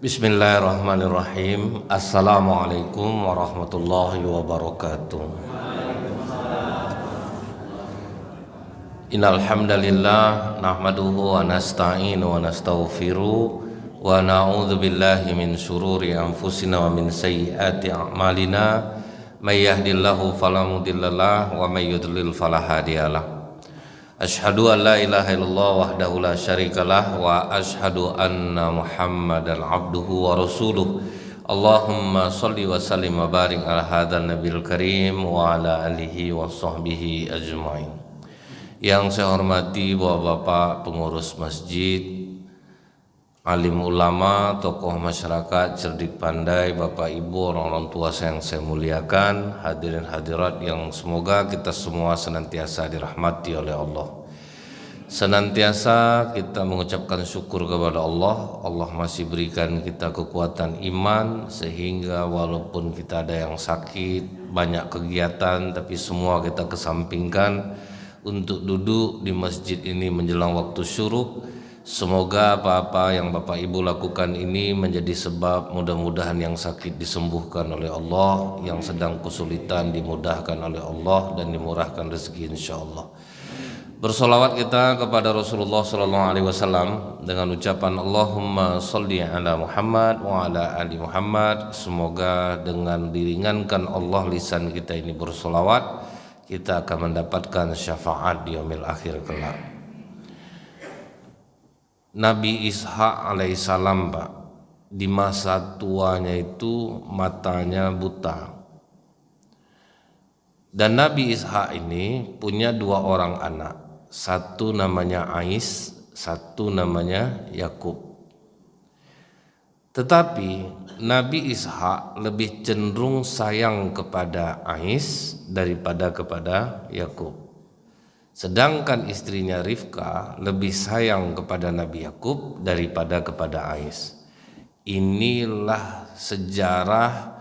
Bismillahirrahmanirrahim. Assalamualaikum warahmatullahi wabarakatuh. Innal hamdalillah nahmaduhu wa nasta'inu wa nastaghfiruh wa na'udzu billahi min shururi anfusina wa min sayyiati a'malina. May yahdihillahu fala mudhillalah wa may yudlil fala hadiyalah. Asyhadu an la ilaha illallah wahdahu la syarikalah wa asyhadu anna Muhammadan abduhu wa rasuluh. Allahumma shalli wa sallim wa barik ala hadzal nabiyil karim wa ala alihi wa sahbihi ajmain. Yang saya hormati Bapak-bapak pengurus masjid, alim ulama, tokoh masyarakat, cerdik pandai, Bapak Ibu, orang-orang tua yang saya muliakan, hadirin hadirat yang semoga kita semua senantiasa dirahmati oleh Allah. Senantiasa kita mengucapkan syukur kepada Allah. Allah masih berikan kita kekuatan iman sehingga walaupun kita ada yang sakit, banyak kegiatan, tapi semua kita kesampingkan untuk duduk di masjid ini menjelang waktu syuruk. Semoga apa-apa yang Bapak Ibu lakukan ini menjadi sebab mudah-mudahan yang sakit disembuhkan oleh Allah, yang sedang kesulitan dimudahkan oleh Allah dan dimurahkan rezeki insyaallah. Bersolawat kita kepada Rasulullah SAW dengan ucapan Allahumma sholli ala Muhammad wa ala ali Muhammad. Semoga dengan diringankan Allah lisan kita ini bersolawat, kita akan mendapatkan syafaat di yaumil akhir kelak. Nabi Ishaq alaihissalam, Pak, di masa tuanya itu matanya buta. Dan Nabi Ishaq ini punya dua orang anak. Satu namanya Ais, satu namanya Yakub. Tetapi Nabi Ishaq lebih cenderung sayang kepada Ais daripada kepada Yakub. Sedangkan istrinya Rifka lebih sayang kepada Nabi Yakub daripada kepada Ais. Inilah sejarah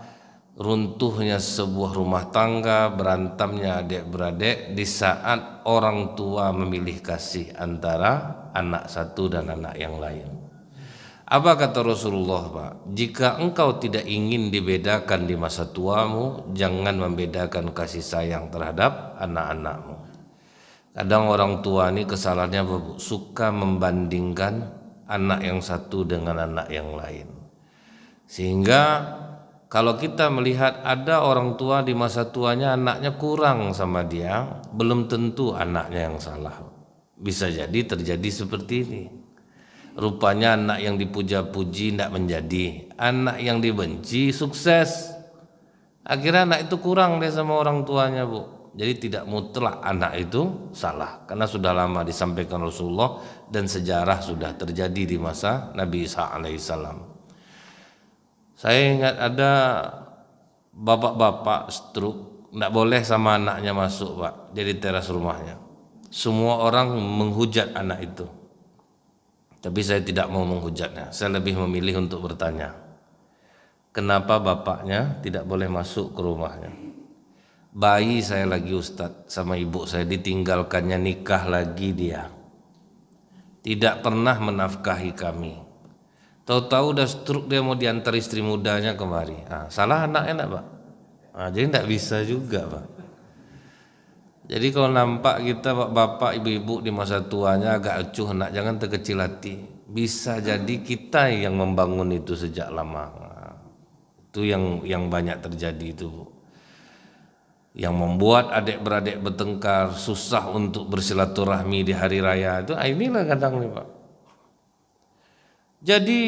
runtuhnya sebuah rumah tangga, berantamnya adik-beradik di saat orang tua memilih kasih antara anak satu dan anak yang lain. Apa kata Rasulullah, Pak? Jika engkau tidak ingin dibedakan di masa tuamu, jangan membedakan kasih sayang terhadap anak-anakmu. Kadang orang tua ini kesalahannya suka membandingkan anak yang satu dengan anak yang lain. Sehingga kalau kita melihat ada orang tua di masa tuanya anaknya kurang sama dia, belum tentu anaknya yang salah. Bisa jadi terjadi seperti ini. Rupanya anak yang dipuja-puji tidak menjadi, anak yang dibenci sukses. Akhirnya anak itu kurang deh sama orang tuanya, Bu. Jadi tidak mutlak anak itu salah, karena sudah lama disampaikan Rasulullah dan sejarah sudah terjadi di masa Nabi Isa alaihissalam. Saya ingat ada bapak-bapak stroke, tidak boleh sama anaknya masuk, Pak, jadi teras rumahnya. Semua orang menghujat anak itu, tapi saya tidak mau menghujatnya. Saya lebih memilih untuk bertanya, kenapa bapaknya tidak boleh masuk ke rumahnya? Bayi saya lagi Ustadz sama ibu saya, ditinggalkannya nikah lagi dia. Tidak pernah menafkahi kami. Tahu-tahu udah stroke dia mau diantar istri mudanya kemari. Salah anaknya enggak, Pak? Jadi enggak bisa juga, Pak. Jadi kalau nampak kita bapak ibu-ibu di masa tuanya agak acuh, nak jangan terkecil hati. Bisa jadi kita yang membangun itu sejak lama. Itu yang banyak terjadi itu, Bu. Yang membuat adik-beradik bertengkar, susah untuk bersilaturahmi di hari raya itu, inilah kadang nih, Pak. Jadi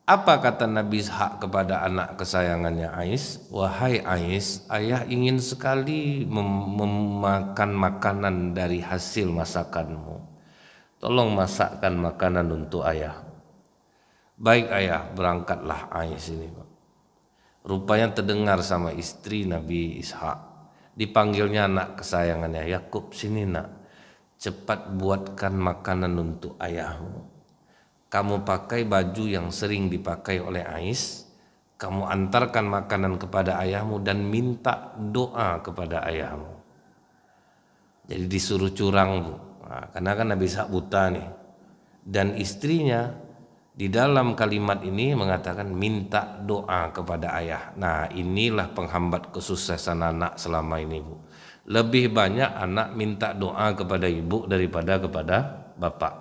apa kata Nabi Ishaq kepada anak kesayangannya Ais? Wahai Ais, ayah ingin sekali memakan makanan dari hasil masakanmu. Tolong masakkan makanan untuk ayah. Baik ayah, berangkatlah Ais ini, Pak. Rupanya terdengar sama istri Nabi Ishaq. Dipanggilnya anak kesayangannya, Yakub, sini nak, cepat buatkan makanan untuk ayahmu. Kamu pakai baju yang sering dipakai oleh Ais, kamu antarkan makanan kepada ayahmu dan minta doa kepada ayahmu. Jadi disuruh curang, Bu. Karena kan Nabi Ishaq buta nih. Dan istrinya Di dalam kalimat ini mengatakan minta doa kepada ayah. Nah, inilah penghambat kesuksesan anak selama ini, Bu. Lebih banyak anak minta doa kepada ibu daripada kepada bapak.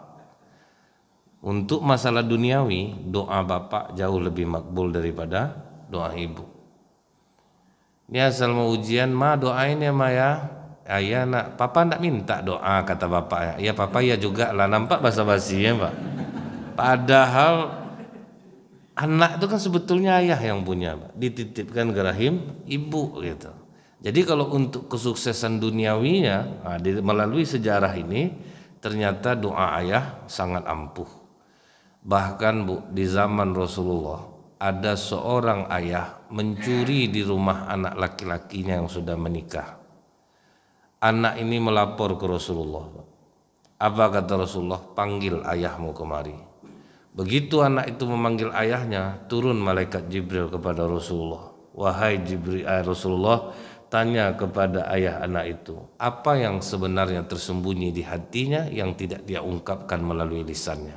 Untuk masalah duniawi, doa bapak jauh lebih makbul daripada doa ibu. Ini asal mau ujian, ma doain ya ma ya. Ayah nak, papa nak minta doa kata bapak. Ya papa ya juga lah, nampak basa-basi ya Pak. Padahal anak itu kan sebetulnya ayah yang punya, Pak. Dititipkan ke rahim ibu gitu. Jadi kalau untuk kesuksesan duniawinya, melalui sejarah ini ternyata doa ayah sangat ampuh. Bahkan Bu, di zaman Rasulullah ada seorang ayah mencuri di rumah anak laki-lakinya yang sudah menikah. Anak ini melapor ke Rasulullah. Apa kata Rasulullah? Panggil ayahmu kemari. Begitu anak itu memanggil ayahnya, turun malaikat Jibril kepada Rasulullah. Wahai Jibril, Rasulullah tanya kepada ayah anak itu, apa yang sebenarnya tersembunyi di hatinya yang tidak dia ungkapkan melalui lisannya.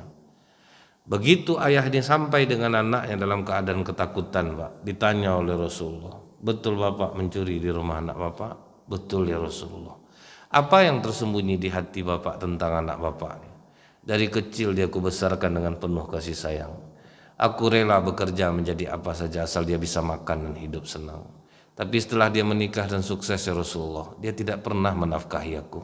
Begitu ayahnya sampai dengan anaknya dalam keadaan ketakutan, Pak, ditanya oleh Rasulullah, betul Bapak mencuri di rumah anak Bapak? Betul ya Rasulullah. Apa yang tersembunyi di hati Bapak tentang anak Bapak ini? Dari kecil dia kubesarkan dengan penuh kasih sayang. Aku rela bekerja menjadi apa saja asal dia bisa makan dan hidup senang. Tapi setelah dia menikah dan sukses ya Rasulullah, dia tidak pernah menafkahi aku.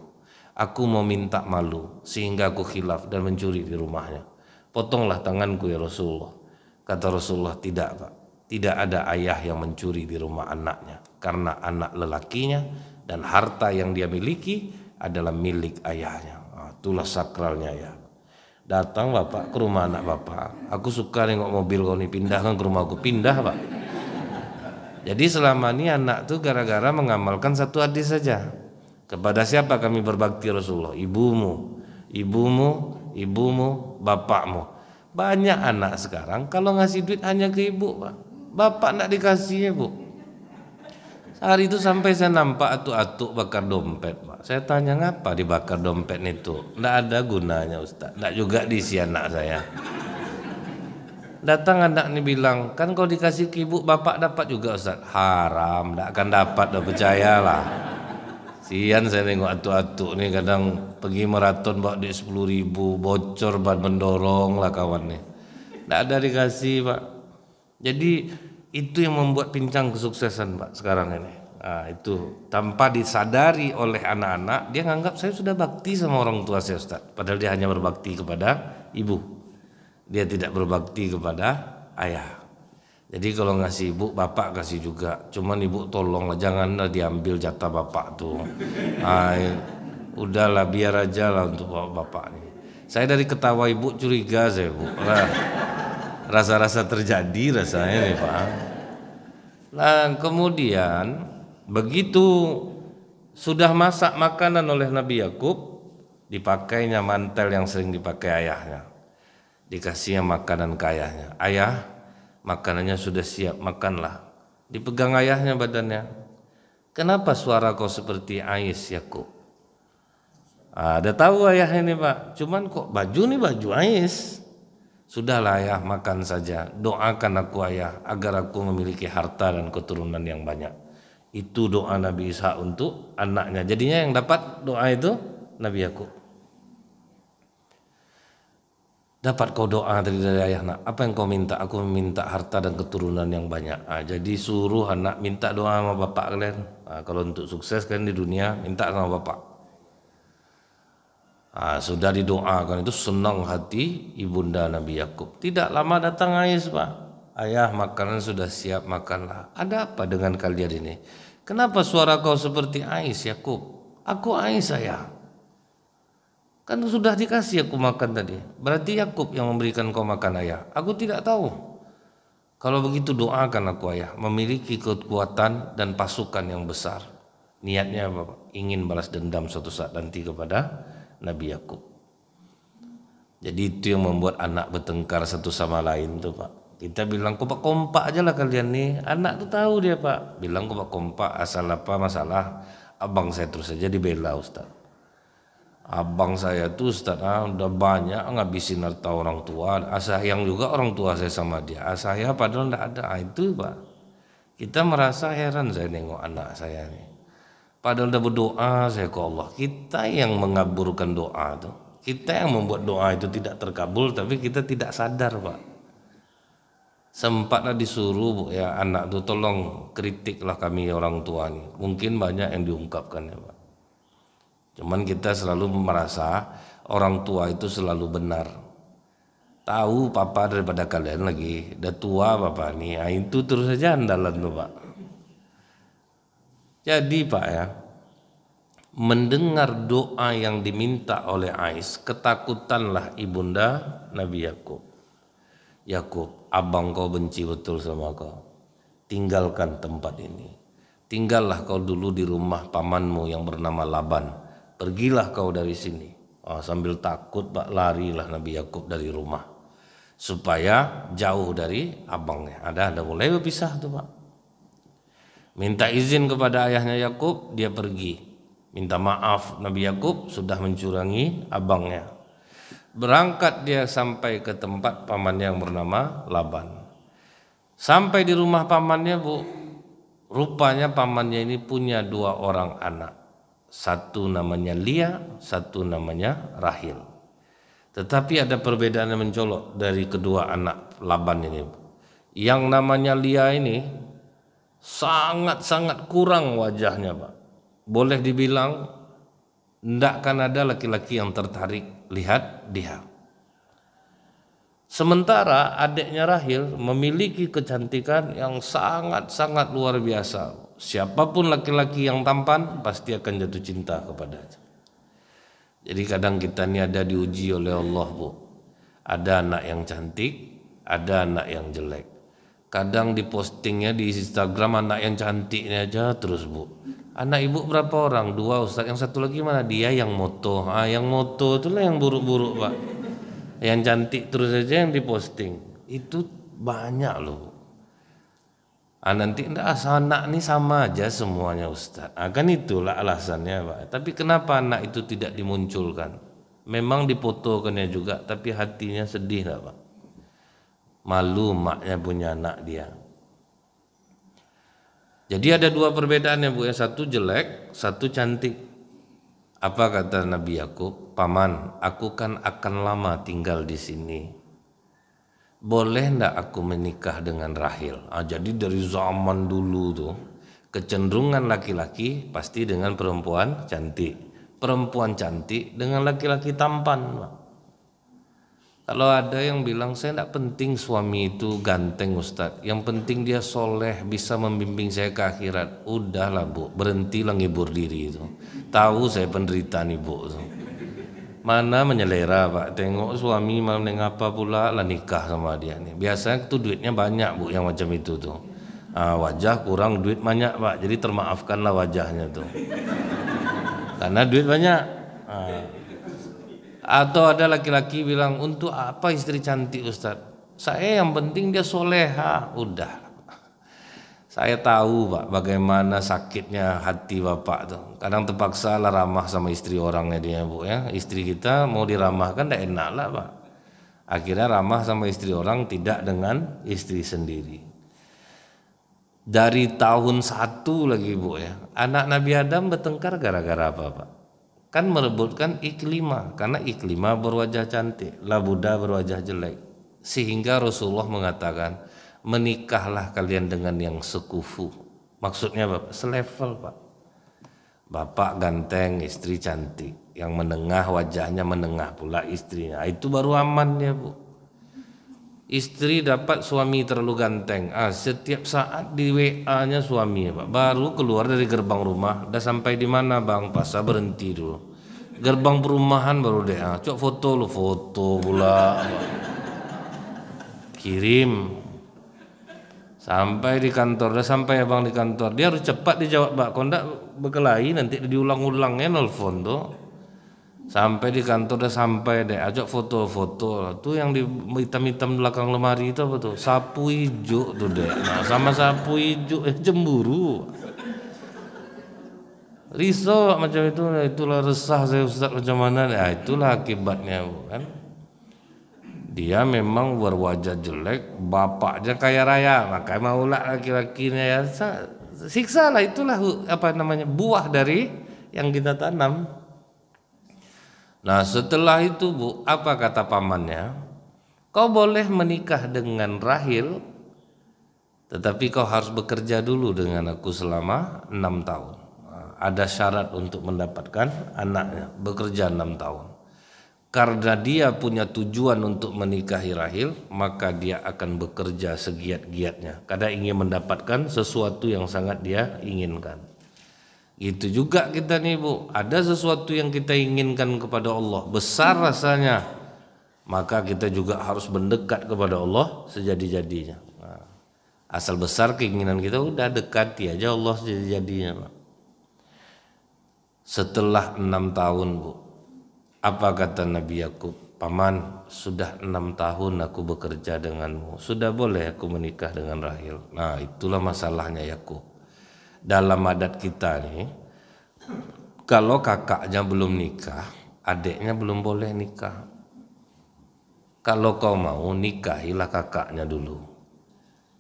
Aku mau minta malu sehingga aku khilaf dan mencuri di rumahnya. Potonglah tanganku ya Rasulullah. Kata Rasulullah, tidak Pak. Tidak ada ayah yang mencuri di rumah anaknya. Karena anak lelakinya dan harta yang dia miliki adalah milik ayahnya. Itulah sakralnya ya. Datang Bapak ke rumah anak Bapak, aku suka nengok mobil kau ini, pindahkan ke rumahku. Pindah Pak. Jadi selama ini anak tuh gara-gara mengamalkan satu hadis saja. Kepada siapa kami berbakti Rasulullah? Ibumu, ibumu, ibumu, bapakmu. Banyak anak sekarang kalau ngasih duit hanya ke ibu Pak. Bapak nak dikasih ya Bu. Hari itu sampai saya nampak atuk-atuk bakar dompet Pak. Saya tanya ngapa dibakar dompet itu? Nggak ada gunanya Ustaz. Nggak juga diisi anak saya. Datang anak ini bilang, kan kalau dikasih ke ibu bapak dapat juga Ustaz. Haram, nggak akan dapat, udah percayalah. Sian saya nengok atuk-atuk nih kadang pergi maraton bawa duit 10.000, bocor ban mendorong lah kawan nih. Nggak ada dikasih Pak. Jadi itu yang membuat pincang kesuksesan Pak sekarang ini. Nah, itu tanpa disadari oleh anak-anak, dia nganggap saya sudah bakti sama orang tua saya Ustaz. Padahal dia hanya berbakti kepada ibu. Dia tidak berbakti kepada ayah. Jadi kalau ngasih ibu, bapak kasih juga. Cuman ibu tolonglah janganlah diambil jatah bapak tuh. Udahlah biar aja lah untuk bapak ini. Saya dari ketawa ibu curiga saya Bu. Rasa-rasa terjadi rasanya nih Pak. Nah kemudian begitu sudah masak makanan oleh Nabi Yakub, dipakainya mantel yang sering dipakai ayahnya, dikasihnya makanan ke ayahnya. Ayah, makanannya sudah siap, makanlah. Dipegang ayahnya badannya. Kenapa suara kau seperti Ais Yakub? Ada tahu ayah ini Pak, cuman kok baju nih baju Ais. Sudahlah ayah, makan saja. Doakan aku ayah agar aku memiliki harta dan keturunan yang banyak. Itu doa Nabi Ishak untuk anaknya. Jadinya yang dapat doa itu Nabi Yakub. Dapat kau doa dari ayah nak. Apa yang kau minta? Aku minta harta dan keturunan yang banyak. Jadi suruh anak minta doa sama bapak kalian. Kalau untuk sukses kalian di dunia minta sama bapak. Sudah didoakan itu senang hati ibunda Nabi Yakub. Tidak lama datang Ais Pak. Ayah makanan sudah siap, makanlah. Ada apa dengan kalian ini? Kenapa suara kau seperti Ais Yakub? Aku Ais ayah. Kan sudah dikasih aku makan tadi. Berarti Yakub yang memberikan kau makan ayah. Aku tidak tahu. Kalau begitu doakan aku ayah, memiliki kekuatan dan pasukan yang besar. Niatnya apa? Ingin balas dendam suatu saat nanti kepada Nabi Yakub. Jadi itu yang membuat anak bertengkar satu sama lain tuh Pak. Kita bilang kompak-kompak aja lah kalian nih. Anak tuh tahu dia Pak. Bilang kompak-kompak, asal apa masalah abang saya terus saja dibela Ustaz. Abang saya tuh Ustaz udah banyak ngabisin harta orang tua, sayang juga orang tua saya sama dia. Saya padahal enggak ada. Itu Pak. Kita merasa heran saya nengok anak saya nih. Padahal udah berdoa saya ke Allah. Kita yang mengaburkan doa tuh. Kita yang membuat doa itu tidak terkabul, tapi kita tidak sadar Pak. Sempatlah disuruh Bu ya anak tuh tolong kritiklah kami orang tua nih. Mungkin banyak yang diungkapkan ya Pak. Cuman kita selalu merasa orang tua itu selalu benar. Tahu papa daripada kalian lagi, udah tua papa nih, nah, itu terus saja andalan tuh Pak. Jadi Pak ya, mendengar doa yang diminta oleh Ais, ketakutanlah ibunda Nabi Yakub. Yakub, abang kau benci betul sama kau. Tinggalkan tempat ini. Tinggallah kau dulu di rumah pamanmu yang bernama Laban. Pergilah kau dari sini. Sambil takut Pak larilah Nabi Yakub dari rumah supaya jauh dari abangnya. Ada mulai berpisah tuh Pak. Minta izin kepada ayahnya Yakub, dia pergi. Minta maaf Nabi Yakub sudah mencurangi abangnya. Berangkat dia sampai ke tempat pamannya yang bernama Laban. Sampai di rumah pamannya Bu, rupanya pamannya ini punya 2 orang anak. Satu namanya Lia, satu namanya Rahil. Tetapi ada perbedaan yang mencolok dari kedua anak Laban ini. Yang namanya Lia ini sangat-sangat kurang wajahnya Pak. Boleh dibilang tidak akan ada laki-laki yang tertarik lihat dia. Sementara adiknya Rahil memiliki kecantikan yang sangat-sangat luar biasa. Siapapun laki-laki yang tampan pasti akan jatuh cinta kepadanya. Jadi kadang kita ini ada diuji oleh Allah Bu. Ada anak yang cantik, ada anak yang jelek. Kadang di postingnya di Instagram anak yang cantiknya aja terus Bu. Anak ibu berapa orang? 2 Ustaz. Yang satu lagi mana? Dia yang moto. Yang moto itulah yang buruk-buruk Pak. Yang cantik terus aja yang diposting. Itu banyak loh. Nanti anak ini sama aja semuanya Ustaz. Kan itulah alasannya Pak. Tapi kenapa anak itu tidak dimunculkan? Memang difotokannya juga, tapi hatinya sedih lah Pak. Malu maknya punya anak dia. Jadi ada 2 perbedaannya Bu. Yang satu jelek, satu cantik. Apa kata Nabi Yakub? Paman, aku kan akan lama tinggal di sini. Boleh ndak aku menikah dengan Rahil? Jadi dari zaman dulu tuh kecenderungan laki-laki pasti dengan perempuan cantik, perempuan cantik dengan laki-laki tampan Pak. Kalau ada yang bilang saya ndak penting suami itu ganteng Ustadz, yang penting dia soleh bisa membimbing saya ke akhirat. Udahlah Bu, berhentilah ngibur diri itu. Tahu saya penderitaan ibu tuh. Mana menyelera Pak, tengok suami malam apa pula lah nikah sama dia nih. Biasanya tuh duitnya banyak Bu yang macam itu tuh. Wajah kurang duit banyak Pak, jadi termaafkanlah wajahnya tuh. Karena duit banyak. Atau ada laki-laki bilang untuk apa istri cantik Ustaz? Saya yang penting dia soleha. Udah. Saya tahu Pak bagaimana sakitnya hati Bapak tuh. Kadang terpaksa lah ramah sama istri orangnya dia Bu ya. Istri kita mau diramahkan tidak enak lah Pak. Akhirnya ramah sama istri orang tidak dengan istri sendiri. Dari tahun 1 lagi Bu ya. Anak Nabi Adam bertengkar gara-gara apa Pak? Kan merebutkan Iklimah. Karena Iklimah berwajah cantik, Labuda berwajah jelek. Sehingga Rasulullah mengatakan menikahlah kalian dengan yang sekufu. Maksudnya Bapak, selevel Pak. Bapak ganteng, istri cantik. Yang menengah wajahnya menengah pula istrinya. Itu baru aman ya Bu. Istri dapat suami terlalu ganteng. Setiap saat di WA-nya suami ya Pak. Baru keluar dari gerbang rumah. Udah sampai di mana Bang? Pasal berhenti dulu. Gerbang perumahan baru deh. Cok foto lu, foto pula. Kirim. Sampai di kantor, udah sampai abang di kantor, dia harus cepat dijawab Pak, kalau enggak berkelahi nanti diulang-ulangnya nelfon tuh. Sampai di kantor udah sampai deh, ajak foto-foto tuh yang di hitam-hitam belakang lemari itu apa tuh? Sapu hijau tuh deh. Nah sama sapu hijau cemburu. Risau macam itu, itulah resah saya Ustaz macam mana. Ya, itulah akibatnya kan. Dia memang berwajah jelek, bapaknya kaya raya, maka maulah laki-lakinya ya siksa lah. Itulah apa namanya buah dari yang kita tanam. Nah setelah itu Bu, apa kata pamannya? Kau boleh menikah dengan Rahil, tetapi kau harus bekerja dulu dengan aku selama 6 tahun. Ada syarat untuk mendapatkan anaknya, bekerja 6 tahun. Karena dia punya tujuan untuk menikahi Rahil, maka dia akan bekerja segiat-giatnya karena ingin mendapatkan sesuatu yang sangat dia inginkan. Itu juga kita nih Bu, ada sesuatu yang kita inginkan kepada Allah, besar rasanya, maka kita juga harus mendekat kepada Allah sejadi-jadinya. Nah, asal besar keinginan kita, udah dekati aja Allah sejadi-jadinya. Setelah 6 tahun Bu, apa kata Nabi Yakub? Paman, sudah 6 tahun aku bekerja denganmu, sudah boleh aku menikah dengan Rahil. Nah itulah masalahnya Yakub. Dalam adat kita nih, kalau kakaknya belum nikah, adiknya belum boleh nikah. Kalau kau mau, nikahilah kakaknya dulu.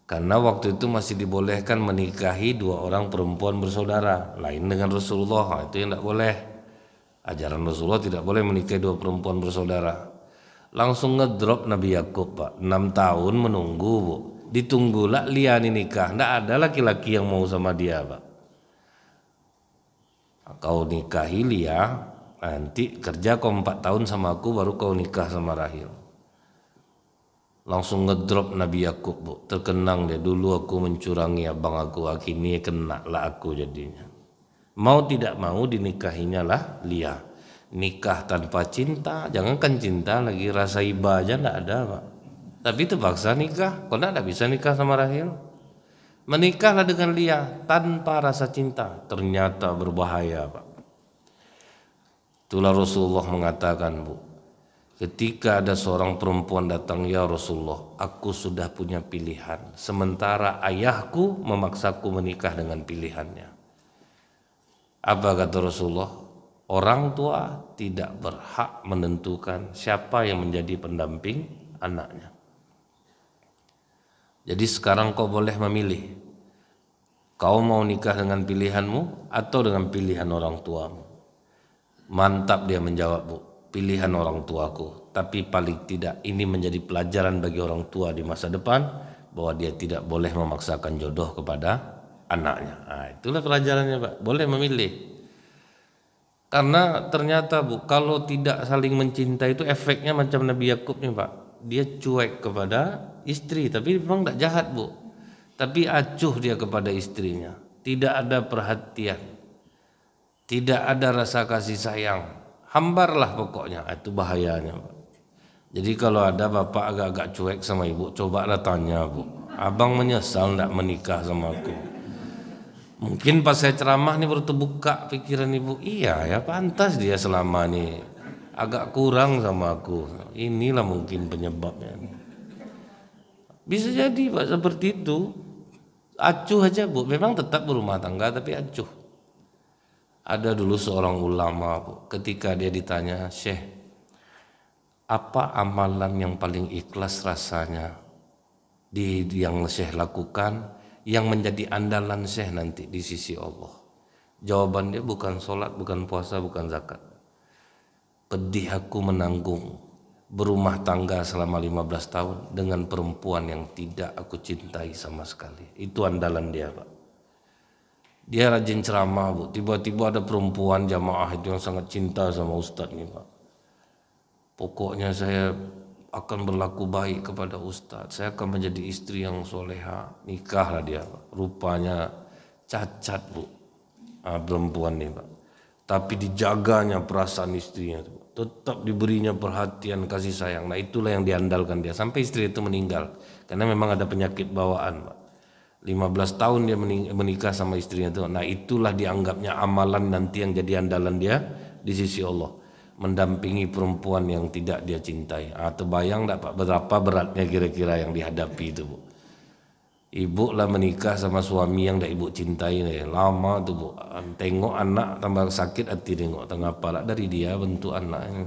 Karena waktu itu masih dibolehkan menikahi 2 orang perempuan bersaudara, lain dengan Rasulullah, itu yang tidak boleh. Ajaran Rasulullah tidak boleh menikahi 2 perempuan bersaudara. Langsung ngedrop Nabi Yakub Pak, 6 tahun menunggu Bu. Ditunggulah Lia nikah, tidak ada laki-laki yang mau sama dia Pak. Kau nikahi Lia, nanti kerja kau 4 tahun sama aku, baru kau nikah sama Rahil. Langsung ngedrop Nabi Yakub Bu, terkenang dia, dulu aku mencurangi abang aku, akhirnya kena lah aku jadinya. Mau tidak mau dinikahinya lah Lia. Nikah tanpa cinta, jangankan cinta lagi, rasa iba aja tidak ada Pak. Tapi terpaksa nikah, kau tidak bisa nikah sama Rahil. Menikahlah dengan Lia tanpa rasa cinta, ternyata berbahaya Pak. Itulah Rasulullah mengatakan Bu, ketika ada seorang perempuan datang, ya Rasulullah, aku sudah punya pilihan, sementara ayahku memaksaku menikah dengan pilihannya. Apa kata Rasulullah? Orang tua tidak berhak menentukan siapa yang menjadi pendamping anaknya. Jadi sekarang kau boleh memilih, kau mau nikah dengan pilihanmu atau dengan pilihan orang tuamu. Mantap dia menjawab Bu, pilihan orang tuaku. Tapi paling tidak ini menjadi pelajaran bagi orang tua di masa depan, bahwa dia tidak boleh memaksakan jodoh kepada anaknya. Nah, itulah pelajarannya Pak, boleh memilih. Karena ternyata Bu, kalau tidak saling mencintai itu efeknya macam Nabi Yakub nih Pak. Dia cuek kepada istri, tapi memang tidak jahat Bu. Tapi acuh dia kepada istrinya. Tidak ada perhatian, tidak ada rasa kasih sayang. Hambarlah pokoknya, itu bahayanya Pak. Jadi kalau ada bapak agak-agak cuek sama ibu, cobalah tanya Bu, abang menyesal tidak menikah sama aku? Mungkin pas saya ceramah nih baru terbuka pikiran ibu, iya ya pantas dia selama ini agak kurang sama aku. Inilah mungkin penyebabnya. Bisa jadi Pak seperti itu. Acuh aja Bu, memang tetap berumah tangga tapi acuh. Ada dulu seorang ulama Bu, ketika dia ditanya, Syekh, apa amalan yang paling ikhlas rasanya yang Syekh lakukan, yang menjadi andalan Syekh nanti di sisi Allah? Jawaban dia bukan sholat, bukan puasa, bukan zakat. Pedih aku menanggung berumah tangga selama 15 tahun dengan perempuan yang tidak aku cintai sama sekali. Itu andalan dia Pak. Dia rajin ceramah Bu, tiba-tiba ada perempuan jamaah itu yang sangat cinta sama Ustadz nih Pak. Pokoknya saya akan berlaku baik kepada Ustadz, saya akan menjadi istri yang soleha. Nikahlah dia Pak. Rupanya cacat Bu, perempuan nih Pak. Tapi dijaganya perasaan istrinya Pak. Tetap diberinya perhatian, kasih sayang. Nah itulah yang diandalkan dia sampai istri itu meninggal, karena memang ada penyakit bawaan Pak. 15 tahun dia menikah sama istrinya itu. Nah itulah dianggapnya amalan nanti yang jadi andalan dia di sisi Allah, mendampingi perempuan yang tidak dia cintai. Terbayang enggak Pak berapa beratnya kira-kira yang dihadapi itu Bu? Ibu lah menikah sama suami yang dah ibu cintai nih. Lama tuh bu, tengok anak tambah sakit hati tengok tengah pala dari dia bentuk anaknya.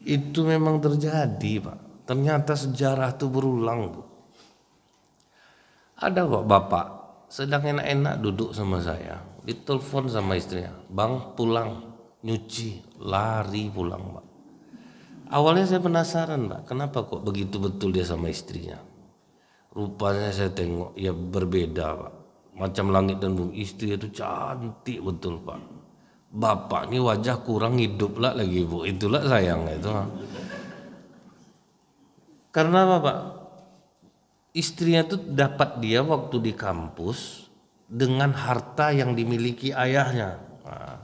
Itu memang terjadi pak. Ternyata sejarah tuh berulang bu. Ada kok bapak sedang enak-enak duduk sama saya, ditelepon sama istrinya, bang pulang nyuci, lari pulang pak. Awalnya saya penasaran pak, kenapa kok begitu betul dia sama istrinya. Rupanya saya tengok ya berbeda pak, macam langit dan bumi. Istri itu cantik betul pak. Bapak ini wajah kurang hidup lah lagi bu, itulah sayang itu. Karena apa pak? Istrinya tuh dapat dia waktu di kampus dengan harta yang dimiliki ayahnya. Nah,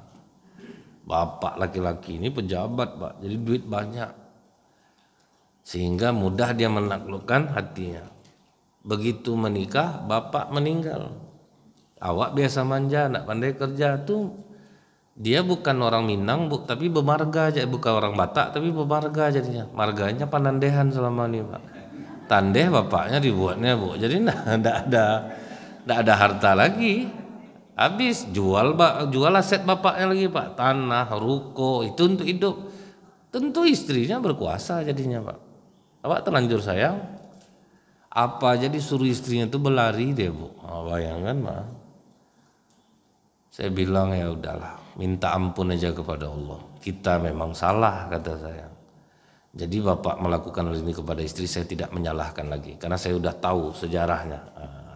bapak laki-laki ini pejabat pak, jadi duit banyak, sehingga mudah dia menaklukkan hatinya. Begitu menikah, bapak meninggal. Awak biasa manja, nak pandai kerja tuh. Dia bukan orang Minang bu, tapi bemarga aja, bukan orang Batak tapi bemarga jadinya. Marganya Panandehan selama ini pak. Tandeh bapaknya dibuatnya bu, jadi ndak ada harta lagi. Habis jual aset bapaknya lagi pak, tanah, ruko itu untuk hidup. Tentu istrinya berkuasa jadinya pak. Awak terlanjur sayang. Apa jadi suruh istrinya itu berlari deh bu. Bayangkan mah. Saya bilang ya udahlah, minta ampun aja kepada Allah. Kita memang salah kata saya. Jadi bapak melakukan hal ini kepada istri, saya tidak menyalahkan lagi karena saya sudah tahu sejarahnya,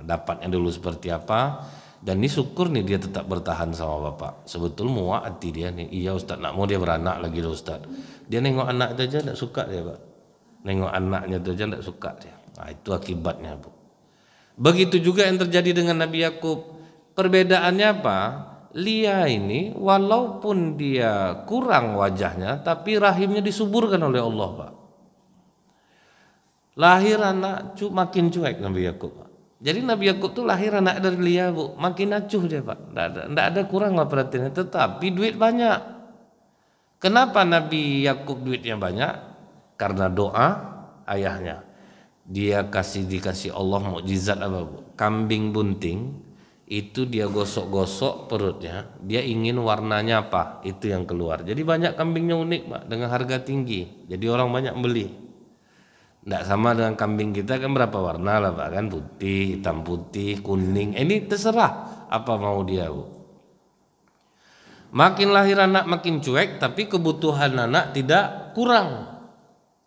dapatnya dulu seperti apa. Dan ini syukur nih dia tetap bertahan sama bapak. Sebetul muak hati dia nih, iya Ustaz nak mau dia beranak lagi loh Ustaz. Dia nengok anak itu aja tidak suka dia pak. Nengok anaknya itu aja tidak suka dia. Nah, itu akibatnya bu. Begitu juga yang terjadi dengan Nabi Yakub. Perbedaannya apa? Lia ini walaupun dia kurang wajahnya, tapi rahimnya disuburkan oleh Allah pak. Lahir anak makin cuek Nabi Yakub pak. Jadi Nabi Yakub tuh lahir anak dari Lia bu, makin acuh dia pak. Nggak ada kurang lah perhatiannya, tetapi duit banyak. Kenapa Nabi Yakub duitnya banyak? Karena doa ayahnya. Dia dikasih Allah mukjizat apa bu? Kambing bunting. Itu dia gosok-gosok perutnya, dia ingin warnanya apa, itu yang keluar. Jadi banyak kambingnya unik pak, dengan harga tinggi, jadi orang banyak beli. Tidak sama dengan kambing kita kan berapa warna lah pak, kan putih, hitam putih, kuning. Ini terserah apa mau dia bu. Makin lahir anak makin cuek, tapi kebutuhan anak tidak kurang.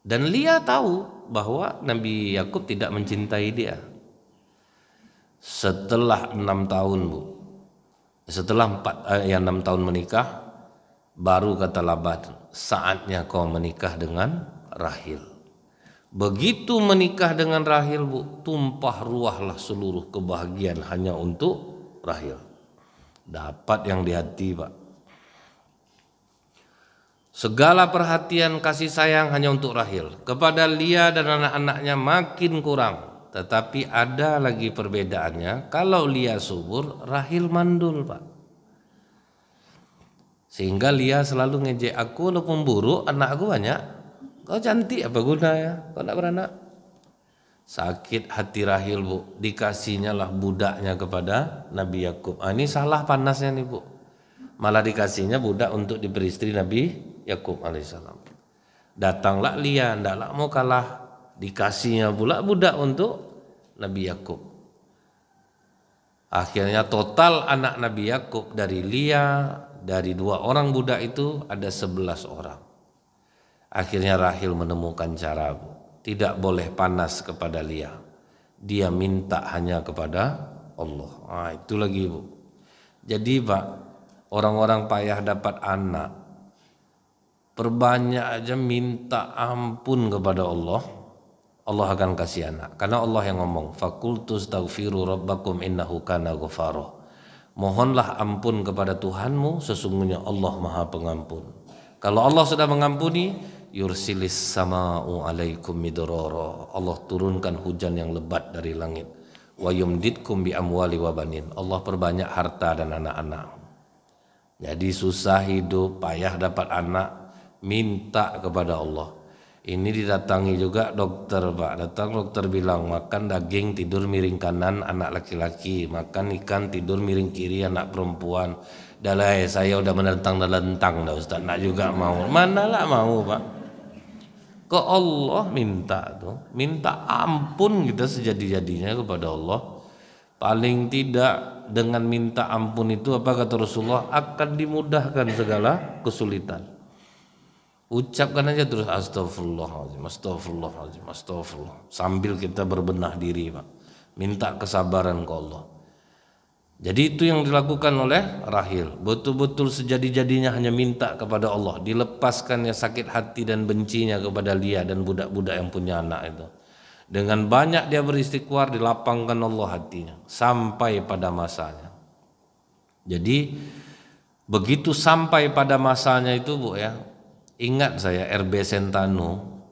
Dan Lia tahu bahwa Nabi Yakub tidak mencintai dia. Setelah 6 tahun bu, setelah 6 tahun menikah, baru kata Laban, saatnya kau menikah dengan Rahil. Begitu menikah dengan Rahil bu, tumpah ruahlah seluruh kebahagiaan hanya untuk Rahil. Dapat yang di hati pak. Segala perhatian kasih sayang hanya untuk Rahil. Kepada Lia dan anak-anaknya makin kurang. Tetapi ada lagi perbedaannya, kalau Lia subur, Rahil mandul pak. Sehingga Lia selalu ngejek aku, walaupun buruk, anak aku banyak. Kau cantik apa guna ya, kau nak beranak. Sakit hati Rahil bu, dikasihnya lah budaknya kepada Nabi Yakub. Ini salah panasnya nih bu. Malah dikasihnya budak untuk diperistri Nabi Yakub alaihissalam. Datanglah Lia, ndaklah mau kalah. Dikasihnya pula budak untuk Nabi Yakub. Akhirnya total anak Nabi Yakub dari Lia, dari 2 orang budak itu ada 11 orang. Akhirnya Rahil menemukan cara bu, tidak boleh panas kepada Lia. Dia minta hanya kepada Allah. Nah, itu lagi bu. Jadi pak, orang-orang payah dapat anak, perbanyak aja minta ampun kepada Allah. Allah akan kasih anak. Karena Allah yang ngomong, fakultu astaghfiru rabbakum innahu kana ghafara. Mohonlah ampun kepada Tuhanmu, sesungguhnya Allah Maha Pengampun. Kalau Allah sudah mengampuni, yursilis sama'u alaikum midrara. Allah turunkan hujan yang lebat dari langit. Wa yumditkum bi amwali wa banin. Allah perbanyak harta dan anak-anak. Jadi susah hidup, payah dapat anak, minta kepada Allah. Ini didatangi juga dokter Pak. Datang dokter bilang makan daging tidur miring kanan anak laki-laki, makan ikan tidur miring kiri anak perempuan. Dalai saya udah menentang dah Ustaz, nak juga mau. Manalah mau Pak. Ke Allah minta tuh, minta ampun kita sejadi-jadinya kepada Allah. Paling tidak dengan minta ampun itu apa kata Rasulullah, akan dimudahkan segala kesulitan. Ucapkan aja terus astagfirullahaladzim, astagfirullahaladzim, astagfirullah. Sambil kita berbenah diri Pak. Minta kesabaran ke Allah. Jadi itu yang dilakukan oleh Rahil. Betul-betul sejadi-jadinya hanya minta kepada Allah. Dilepaskannya sakit hati dan bencinya kepada Lia dan budak-budak yang punya anak itu. Dengan banyak dia beristighfar, dilapangkan Allah hatinya. Sampai pada masanya. Jadi begitu sampai pada masanya itu Bu ya. Ingat saya RB Sentano,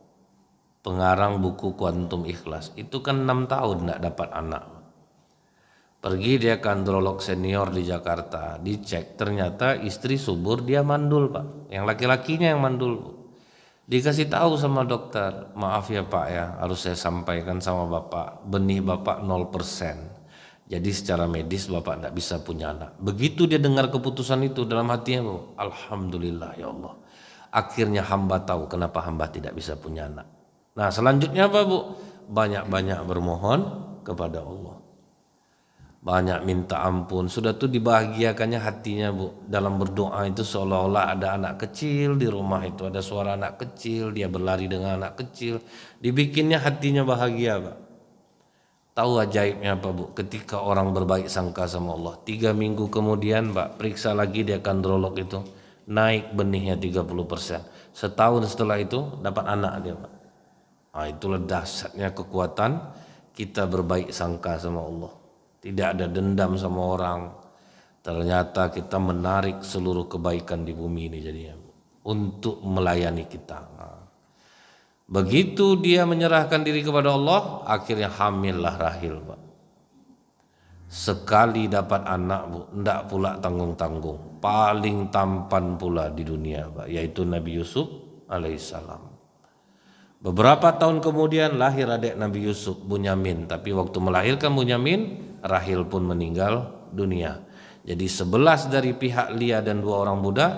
pengarang buku Kuantum Ikhlas, itu kan 6 tahun tidak dapat anak. Pergi dia ke androlog senior di Jakarta, dicek ternyata istri subur, dia mandul Pak. Yang laki-lakinya yang mandul. Dikasih tahu sama dokter, maaf ya Pak ya, harus saya sampaikan sama Bapak, benih Bapak 0%. Jadi secara medis Bapak tidak bisa punya anak. Begitu dia dengar keputusan itu dalam hatinya, Bu, alhamdulillah ya Allah. Akhirnya hamba tahu kenapa hamba tidak bisa punya anak. Nah selanjutnya apa Bu? Banyak-banyak bermohon kepada Allah. Banyak minta ampun. Sudah tuh dibahagiakannya hatinya Bu. Dalam berdoa itu seolah-olah ada anak kecil di rumah itu. Ada suara anak kecil, dia berlari dengan anak kecil. Dibikinnya hatinya bahagia Pak. Tahu ajaibnya apa Bu? Ketika orang berbaik sangka sama Allah, 3 minggu kemudian Pak, periksa lagi dia kandrolog itu, naik benihnya 30%. Setahun setelah itu dapat anak dia Pak. Nah, itulah dahsyatnya kekuatan kita berbaik sangka sama Allah. Tidak ada dendam sama orang. Ternyata kita menarik seluruh kebaikan di bumi ini jadinya Bu, untuk melayani kita. Nah, begitu dia menyerahkan diri kepada Allah, akhirnya hamillah Rahil Pak. Sekali dapat anak Bu, ndak pula tanggung-tanggung. Paling tampan pula di dunia Pak, yaitu Nabi Yusuf alaihissalam. Beberapa tahun kemudian lahir adik Nabi Yusuf, Bunyamin. Tapi waktu melahirkan Bunyamin, Rahil pun meninggal dunia. Jadi 11 dari pihak Lia dan 2 orang budak,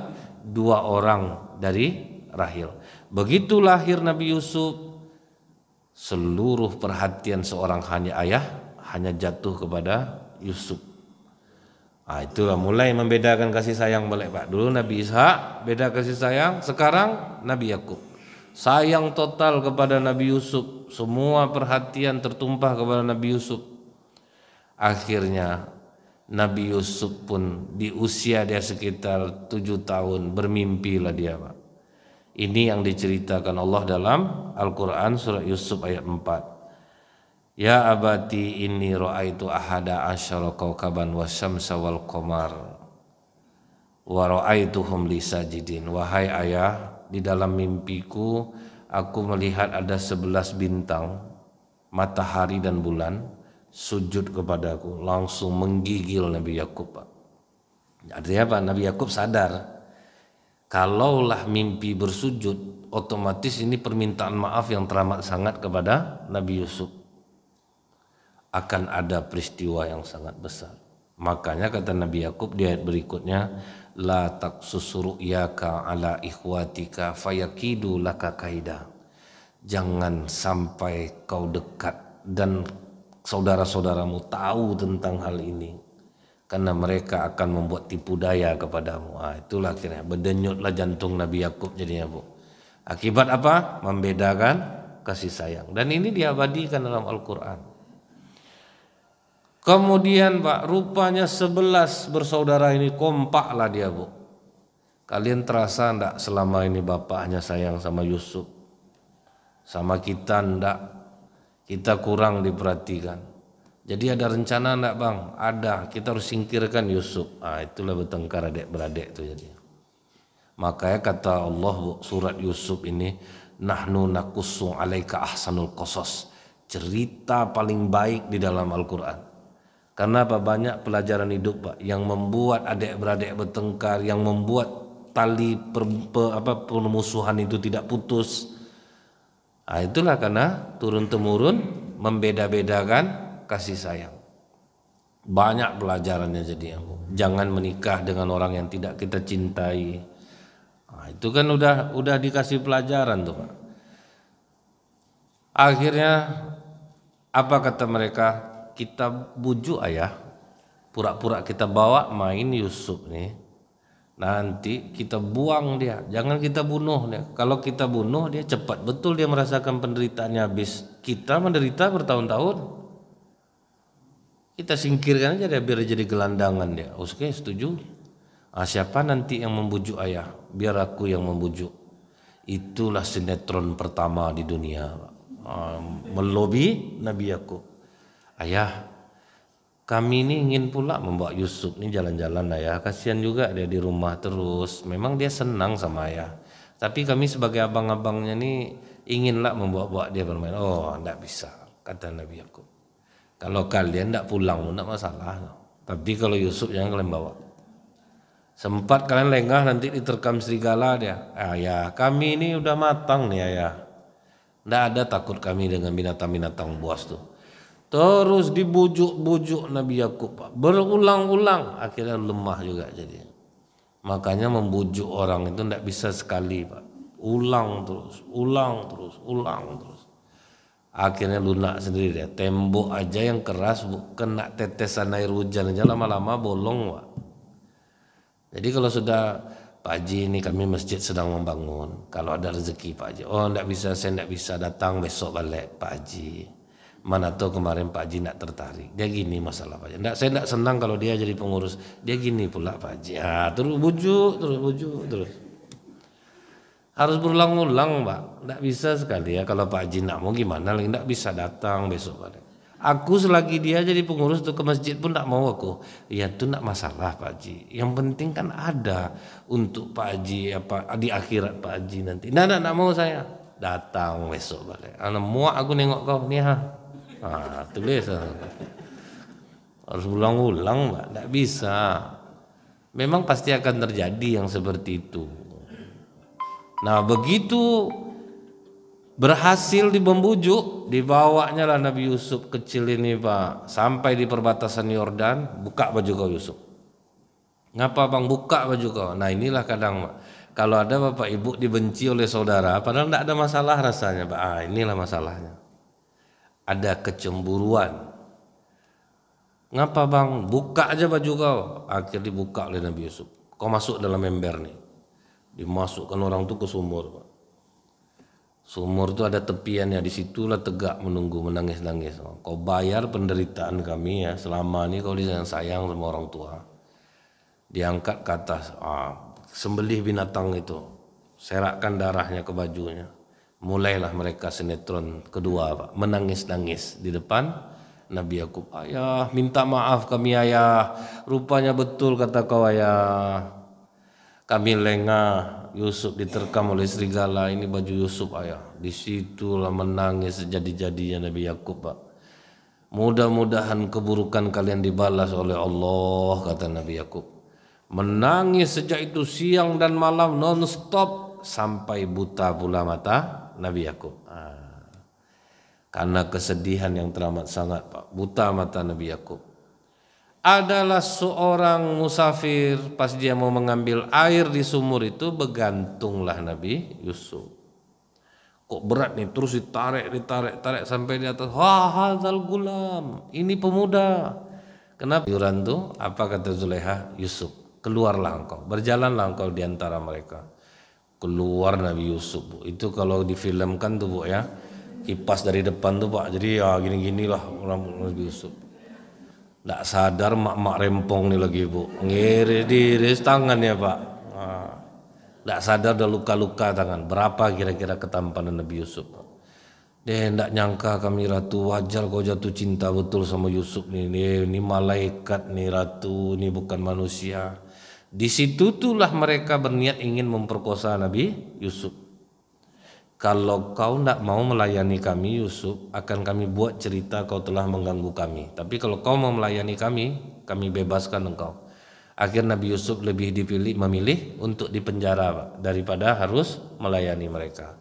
2 orang dari Rahil. Begitu lahir Nabi Yusuf, seluruh perhatian seorang hanya ayah hanya jatuh kepada Yusuf. Nah, itulah mulai membedakan kasih sayang balik Pak. Dulu Nabi Ishak beda kasih sayang, sekarang Nabi Yakub. Sayang total kepada Nabi Yusuf, semua perhatian tertumpah kepada Nabi Yusuf. Akhirnya Nabi Yusuf pun di usia dia sekitar 7 tahun bermimpilah dia Pak. Ini yang diceritakan Allah dalam Al-Quran surat Yusuf ayat 4. Ya abati inni ra'aitu ahada asyara kawkaban wasyamsa wal qamar wa ra'aituhum li sajidin. Wahai ayah, di dalam mimpiku aku melihat ada 11 bintang, matahari dan bulan sujud kepadaku. Langsung menggigil Nabi Yakub Pak. Artinya apa? Nabi Yakub sadar kalaulah mimpi bersujud, otomatis ini permintaan maaf yang teramat sangat kepada Nabi Yusuf. Akan ada peristiwa yang sangat besar. Makanya kata Nabi Yakub di ayat berikutnya, la taqsus ru'yaka ala ikhwatika fayakidu laka kaida. Jangan sampai kau dekat dan saudara-saudaramu tahu tentang hal ini, karena mereka akan membuat tipu daya kepadamu. Itulah akhirnya berdenyutlah jantung Nabi Yakub jadinya Bu. Akibat apa? Membedakan kasih sayang. Dan ini diabadikan dalam Al-Quran. Kemudian Pak, rupanya 11 bersaudara ini kompaklah dia Bu. Kalian terasa enggak selama ini Bapak hanya sayang sama Yusuf, sama kita enggak? Kita kurang diperhatikan. Jadi ada rencana enggak Bang? Ada, kita harus singkirkan Yusuf. Itulah bertengkar adik-beradik itu jadi. Makanya kata Allah Bu, surat Yusuf ini, nahnu nakussu alaika ahsanul qasas. Cerita paling baik di dalam Al-Quran. Karena apa? Banyak pelajaran hidup Pak yang membuat adik-beradik bertengkar, yang membuat tali permusuhan itu tidak putus. Nah, itulah karena turun-temurun membeda-bedakan kasih sayang. Banyak pelajarannya jadi. Jangan menikah dengan orang yang tidak kita cintai. Nah, itu kan udah dikasih pelajaran tuh Pak. Akhirnya apa kata mereka? Kita bujuk ayah, pura-pura kita bawa main Yusuf nih. Nanti kita buang dia, jangan kita bunuh dia. Kalau kita bunuh dia cepat betul dia merasakan penderitaannya habis. Kita menderita bertahun-tahun. Kita singkirkan aja dia biar jadi gelandangan dia. Oke, setuju. Siapa nanti yang membujuk ayah? Biar aku yang membujuk. Itulah sinetron pertama di dunia. Melobi Nabi Yakub. Ayah, kami ini ingin pula membawa Yusuf ini jalan-jalan ayah. Kasihan juga dia di rumah terus. Memang dia senang sama ayah. Tapi kami sebagai abang-abangnya ini inginlah membawa dia bermain. Oh, enggak bisa, kata Nabi Yakub. Kalau kalian enggak pulang enggak masalah. Tapi kalau Yusuf jangan kalian bawa. Sempat kalian lengah nanti diterkam serigala dia. Ayah, kami ini udah matang nih ayah. Enggak ada takut kami dengan binatang-binatang buas tuh. Terus dibujuk-bujuk Nabi Yakub Pak. Berulang-ulang akhirnya lemah juga jadi. Makanya membujuk orang itu tidak bisa sekali Pak. Ulang terus. Akhirnya lunak sendiri dia. Tembok aja yang keras kena tetesan air hujan aja lama-lama bolong Pak. Jadi kalau sudah Pak Haji ini kami masjid sedang membangun. Kalau ada rezeki Pak Haji. Oh tidak bisa, saya tidak bisa datang besok balik Pak Haji. Mana tahu kemarin Pak Haji nak tertarik. Dia gini masalah Pak Haji. Saya tidak senang kalau dia jadi pengurus. Dia gini pula Pak Haji. Terus bujuk. Harus berulang-ulang Pak. Tidak bisa sekali ya. Kalau Pak Haji nak mau gimana lagi. Tidak bisa datang besok balik. Aku selagi dia jadi pengurus tuh ke masjid pun tidak mau aku. Ya itu tidak masalah Pak Haji. Yang penting kan ada untuk Pak Haji apa di akhirat Pak Haji nanti. Tidak mau saya. Datang besok balik. Muak aku nengok kau nih tulis harus ulang-ulang Mbak, tidak bisa. Memang pasti akan terjadi yang seperti itu. Nah begitu berhasil membujuk, dibawanya lah Nabi Yusuf kecil ini Pak sampai di perbatasan Yordan. Buka baju kau Yusuf. Ngapa bang buka baju kau? Nah inilah kadang Pak, kalau ada bapak ibu dibenci oleh saudara padahal tidak ada masalah rasanya Pak. Inilah masalahnya. Ada kecemburuan. Ngapa bang? Buka aja baju kau. Akhirnya dibuka oleh Nabi Yusuf. Kau masuk dalam ember nih. Dimasukkan orang itu ke sumur. Sumur itu ada tepiannya. Disitulah tegak menunggu menangis-nangis. Kau bayar penderitaan kami ya. Selama ini kau disayang sama orang tua. Diangkat ke atas. Sembelih binatang itu. Serakkan darahnya ke bajunya. Mulailah mereka sinetron kedua Pak. Menangis-nangis di depan Nabi Yakub. Ayah minta maaf kami ayah. Rupanya betul kata kau ayah. Kami lengah. Yusuf diterkam oleh serigala. Ini baju Yusuf ayah. Disitulah menangis sejadi-jadinya Nabi Yakub Pak. Mudah-mudahan keburukan kalian dibalas oleh Allah kata Nabi Yakub. Menangis sejak itu siang dan malam non-stop sampai buta pula mata Nabi Yakub. Karena kesedihan yang teramat sangat Pak, buta mata Nabi Yakub. Adalah seorang musafir pas dia mau mengambil air di sumur itu bergantunglah Nabi Yusuf. Kok berat nih, terus ditarik sampai di atas. Hadzal gulam, ini pemuda. Kenapa yuran tuh? Apa kata Zulaiha? Yusuf, keluarlah engkau, berjalanlah engkau di antara mereka. Keluar Nabi Yusuf Bu. Itu kalau difilmkan tuh Bu ya, kipas dari depan tuh Pak, jadi ya gini-gini lah orang Nabi Yusuf. Nggak sadar mak-mak rempong nih lagi Bu, ngiris tangan ya Pak. Nggak sadar udah luka-luka tangan. Berapa kira-kira ketampanan Nabi Yusuf Pak? Dia nggak nyangka kami ratu, wajar kau jatuh cinta betul sama Yusuf nih. Ini malaikat nih ratu, ini bukan manusia. Di situ tulah mereka berniat ingin memperkosa Nabi Yusuf. Kalau kau tidak mau melayani kami Yusuf, akan kami buat cerita kau telah mengganggu kami. Tapi kalau kau mau melayani kami bebaskan engkau. Akhirnya Nabi Yusuf lebih memilih untuk dipenjara Pak, daripada harus melayani mereka.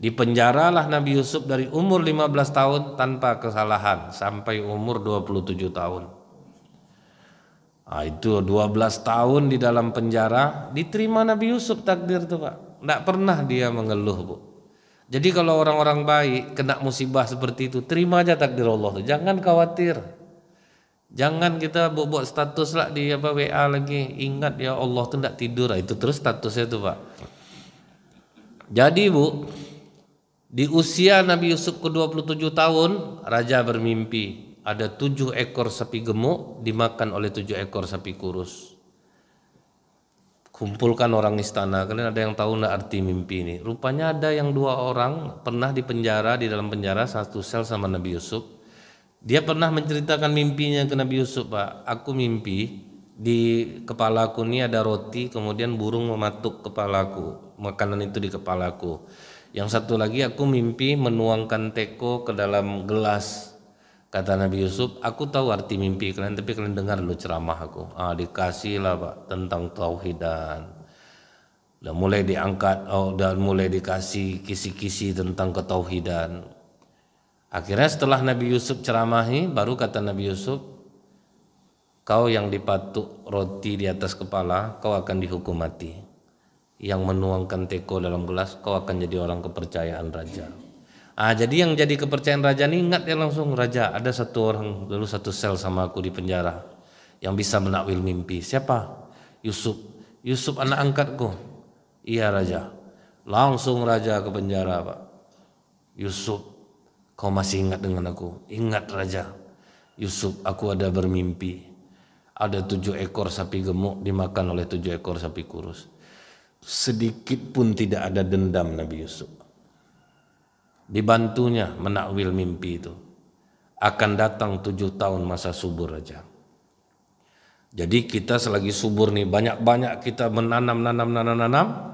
Dipenjaralah Nabi Yusuf dari umur 15 tahun tanpa kesalahan sampai umur 27 tahun. Nah, itu 12 tahun di dalam penjara, diterima Nabi Yusuf takdir tuh Pak. Tidak pernah dia mengeluh Bu. Jadi kalau orang-orang baik kena musibah seperti itu, terima aja takdir Allah tuh. Jangan khawatir. Jangan kita buat status lah di WA lagi. Ingat ya Allah tuh tidak tidur. Itu terus statusnya tuh Pak. Jadi Bu, di usia Nabi Yusuf ke-27 tahun, raja bermimpi ada 7 ekor sapi gemuk dimakan oleh 7 ekor sapi kurus. Kumpulkan orang istana, kalian ada yang tahu enggak arti mimpi ini? Rupanya ada yang 2 orang pernah dipenjara, di dalam penjara satu sel sama Nabi Yusuf. Dia pernah menceritakan mimpinya ke Nabi Yusuf, Pak. Aku mimpi di kepalaku ini ada roti, kemudian burung mematuk kepalaku, makanan itu di kepalaku. Yang satu lagi aku mimpi menuangkan teko ke dalam gelas. Kata Nabi Yusuf, aku tahu arti mimpi kalian, tapi kalian dengar dulu ceramah aku. Dikasih lah Pak tentang tauhidan. Dan mulai diangkat, dan mulai dikasih kisi-kisi tentang ketauhidan. Akhirnya setelah Nabi Yusuf ceramahi, baru kata Nabi Yusuf, kau yang dipatuk roti di atas kepala, kau akan dihukum mati. Yang menuangkan teko dalam gelas, kau akan jadi orang kepercayaan raja. Jadi yang jadi kepercayaan raja ini, ingat ya langsung, raja ada satu orang dulu satu sel sama aku di penjara yang bisa menakwil mimpi. Siapa? Yusuf. Yusuf anak angkatku. Iya raja. Langsung raja ke penjara Pak. Yusuf, kau masih ingat dengan aku? Ingat raja. Yusuf, aku ada bermimpi. Ada 7 ekor sapi gemuk dimakan oleh 7 ekor sapi kurus. Sedikit pun tidak ada dendam Nabi Yusuf. Dibantunya menakwil mimpi itu. Akan datang 7 tahun masa subur aja. Jadi kita selagi subur nih, banyak-banyak kita menanam,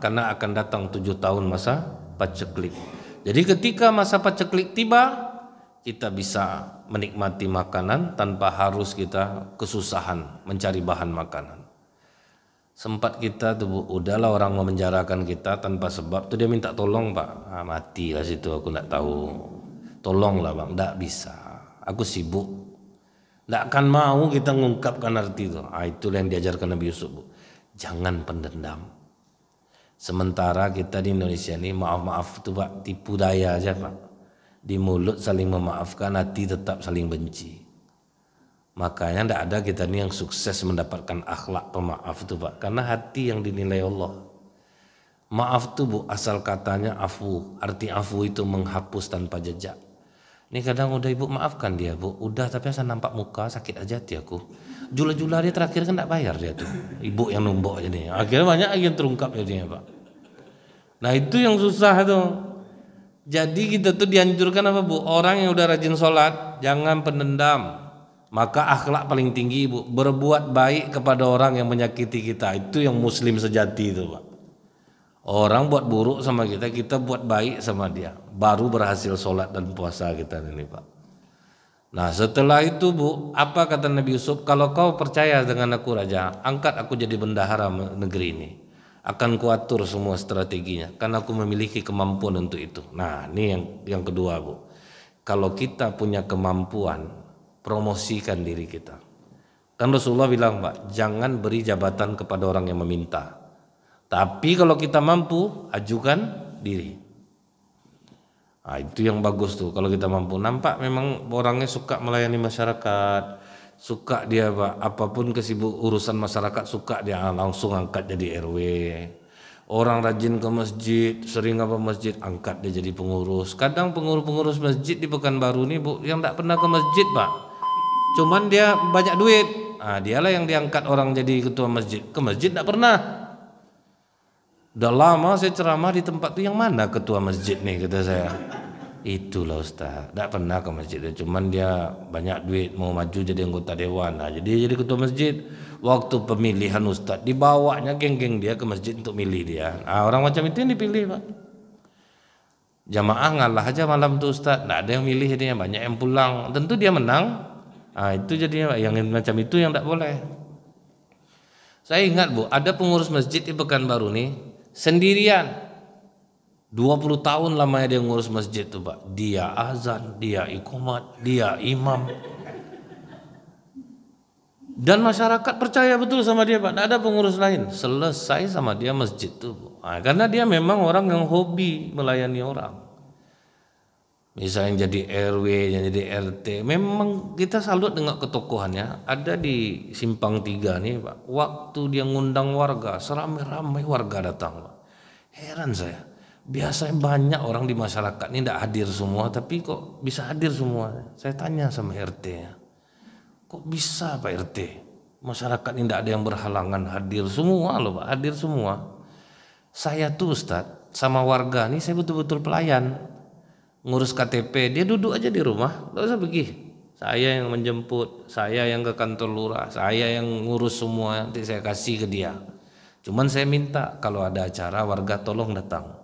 karena akan datang 7 tahun masa paceklik. Jadi ketika masa paceklik tiba, kita bisa menikmati makanan tanpa harus kita kesusahan mencari bahan makanan. Sempat kita tuh Bu, udahlah orang memenjarakan kita tanpa sebab tuh dia minta tolong Pak. Mati lah situ, aku enggak tahu. Tolonglah Bang, enggak bisa. Aku sibuk. Enggak akan mau kita mengungkapkan arti itu. Itulah yang diajarkan Nabi Yusuf Bu. Jangan pendendam. Sementara kita di Indonesia ini maaf-maaf tuh Pak, tipu daya aja Pak. Di mulut saling memaafkan, hati tetap saling benci. Makanya tidak ada kita ini yang sukses mendapatkan akhlak pemaaf itu Pak. Karena hati yang dinilai Allah. Maaf tuh Bu, asal katanya afu. Arti afu itu menghapus tanpa jejak. Ini kadang udah ibu maafkan dia Bu. Udah tapi asal nampak muka sakit aja hati aku. Jula-jula dia terakhir kan tidak bayar dia tuh. Ibu yang numbuk jadi. Akhirnya banyak yang terungkap jadinya Pak. Nah itu yang susah tuh. Jadi kita tuh dianjurkan apa Bu? Orang yang udah rajin sholat jangan pendendam. Maka akhlak paling tinggi Bu, berbuat baik kepada orang yang menyakiti kita. Itu yang muslim sejati itu Pak. Orang buat buruk sama kita, kita buat baik sama dia. Baru berhasil sholat dan puasa kita ini Pak. Nah setelah itu Bu, apa kata Nabi Yusuf? Kalau kau percaya dengan aku raja, angkat aku jadi bendahara negeri ini. Akan kuatur semua strateginya, karena aku memiliki kemampuan untuk itu. Nah ini yang kedua Bu. Kalau kita punya kemampuan, promosikan diri kita. Kan Rasulullah bilang Pak, jangan beri jabatan kepada orang yang meminta. Tapi kalau kita mampu, ajukan diri. Itu yang bagus tuh kalau kita mampu. Nampak memang orangnya suka melayani masyarakat, suka dia Pak, apapun kesibuk urusan masyarakat suka dia langsung angkat jadi RW. Orang rajin ke masjid, sering apa masjid, angkat dia jadi pengurus. Kadang pengurus masjid di Pekanbaru nih Bu, yang tidak pernah ke masjid Pak. Cuman dia banyak duit. Dialah yang diangkat orang jadi ketua masjid. Ke masjid tidak pernah. Udah lama saya ceramah di tempat itu, yang mana ketua masjid nih kata saya. Itulah Ustaz, tidak pernah ke masjid. Cuman dia banyak duit, mau maju jadi anggota dewan. Jadi jadi ketua masjid. Waktu pemilihan Ustaz, dibawanya geng-geng dia ke masjid untuk milih dia. Orang macam itu yang dipilih Pak. Jamaah ngalah aja malam tuh Ustaz. Tidak ada yang milih dia, banyak yang pulang. Tentu dia menang. Itu jadinya yang macam itu yang tidak boleh. Saya ingat Bu, ada pengurus masjid di Pekanbaru nih sendirian. 20 tahun lamanya dia ngurus masjid tuh Pak. Dia azan, dia iqamat, dia imam. Dan masyarakat percaya betul sama dia Pak. Tidak ada pengurus lain. Selesai sama dia masjid tuh. Nah, karena dia memang orang yang hobi melayani orang. Misalnya jadi RW, yang jadi RT, memang kita salut dengan ketokohannya. Ada di Simpang 3 nih Pak, waktu dia ngundang warga, seramai-ramai warga datang Pak. Heran saya, biasanya banyak orang di masyarakat ini tidak hadir semua, tapi kok bisa hadir semua. Saya tanya sama RT-nya, kok bisa Pak RT? Masyarakat ini tidak ada yang berhalangan, hadir semua loh Pak, hadir semua. Saya tuh Ustadz, sama warga nih saya betul-betul pelayan. Ngurus KTP, dia duduk aja di rumah, gak usah pergi. Saya yang menjemput, saya yang ke kantor lurah, saya yang ngurus semua, nanti saya kasih ke dia. Cuman saya minta kalau ada acara warga tolong datang.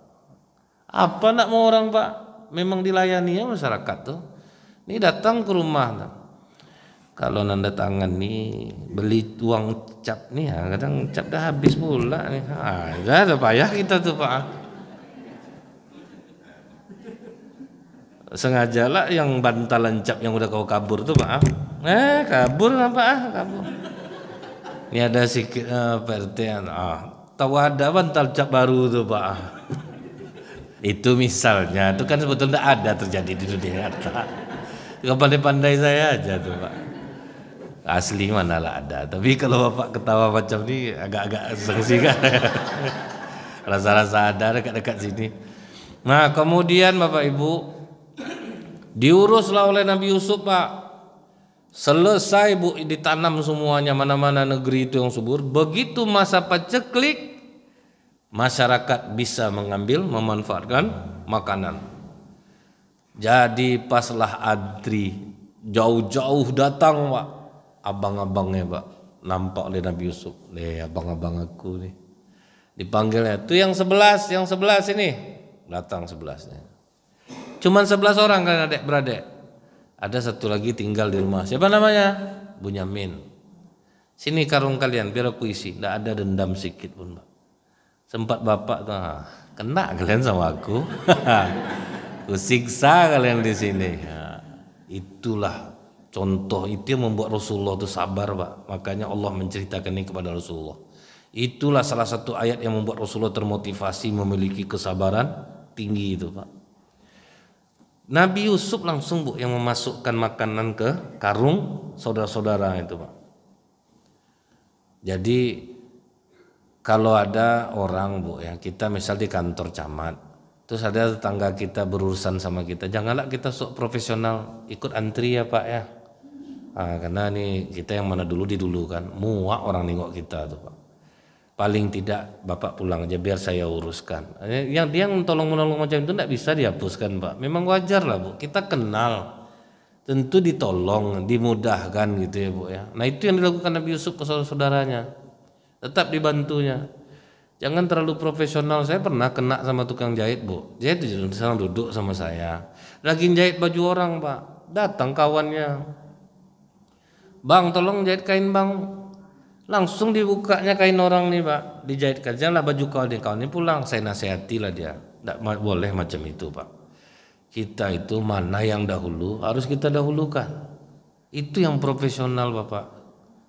Apa nak mau orang Pak? Memang dilayani ya masyarakat tuh. Ini datang ke rumah. Kalau nanda tangan nih, beli uang cap nih, kadang cap dah habis pula nih. Gak ada payah kita tuh Pak. Sengajalah yang bantalan cap yang udah kau kabur tuh Pak. Kabur lah Pak, kabur. Ini ada sikit perhatian. Tahu ada bantal cap baru tuh Pak. Itu misalnya, itu kan sebetulnya ada terjadi di dunia nyata. Pandai-pandai saya aja tuh Pak. Asli mana lah ada. Tapi kalau Bapak ketawa macam ini agak-agak sengsingkan. Rasa-rasa ada dekat-dekat sini. Nah kemudian Bapak Ibu, diuruslah oleh Nabi Yusuf Pak. Selesai Bu, ditanam semuanya, mana-mana negeri itu yang subur. Begitu masa paceklik, masyarakat bisa mengambil, memanfaatkan makanan. Jadi paslah antri, jauh-jauh datang Pak, abang-abangnya Pak, nampak oleh Nabi Yusuf. Abang-abang aku nih, dipanggilnya. Itu yang 11 ini, datang 11-nya. Cuman 11 orang kan adik-beradik. Ada satu lagi tinggal di rumah. Siapa namanya? Bunyamin. Sini karung kalian biar aku isi. Tidak ada dendam sedikit pun Pak. Sempat bapak tuh, kena kalian sama aku. Aku siksa kalian di sini. Itulah contoh, itu yang membuat Rasulullah itu sabar Pak. Makanya Allah menceritakan ini kepada Rasulullah. Itulah salah satu ayat yang membuat Rasulullah termotivasi memiliki kesabaran tinggi itu Pak. Nabi Yusuf langsung Bu yang memasukkan makanan ke karung saudara-saudara itu Pak. Jadi kalau ada orang Bu ya, kita misal di kantor camat, terus ada tetangga kita berurusan sama kita, janganlah kita sok profesional ikut antri ya Pak ya. Karena nih kita yang mana dulu didulukan, muak orang nengok kita tuh Pak. Paling tidak Bapak pulang aja biar saya uruskan. Yang dia tolong-menolong macam itu tidak bisa dihapuskan Pak. Memang wajar lah Bu, kita kenal, tentu ditolong, dimudahkan gitu ya Bu ya. Nah itu yang dilakukan Nabi Yusuf ke saudara-saudaranya, tetap dibantunya. Jangan terlalu profesional. Saya pernah kena sama tukang jahit Bu. Dia duduk sama saya, lagi jahit baju orang Pak. Datang kawannya, Bang tolong jahit kain Bang. Langsung dibukanya kain orang nih Pak, dijahitkan lah baju kawan ini pulang. Saya nasihatilah dia, tidak boleh macam itu Pak. Kita itu mana yang dahulu harus kita dahulukan. Itu yang profesional Bapak.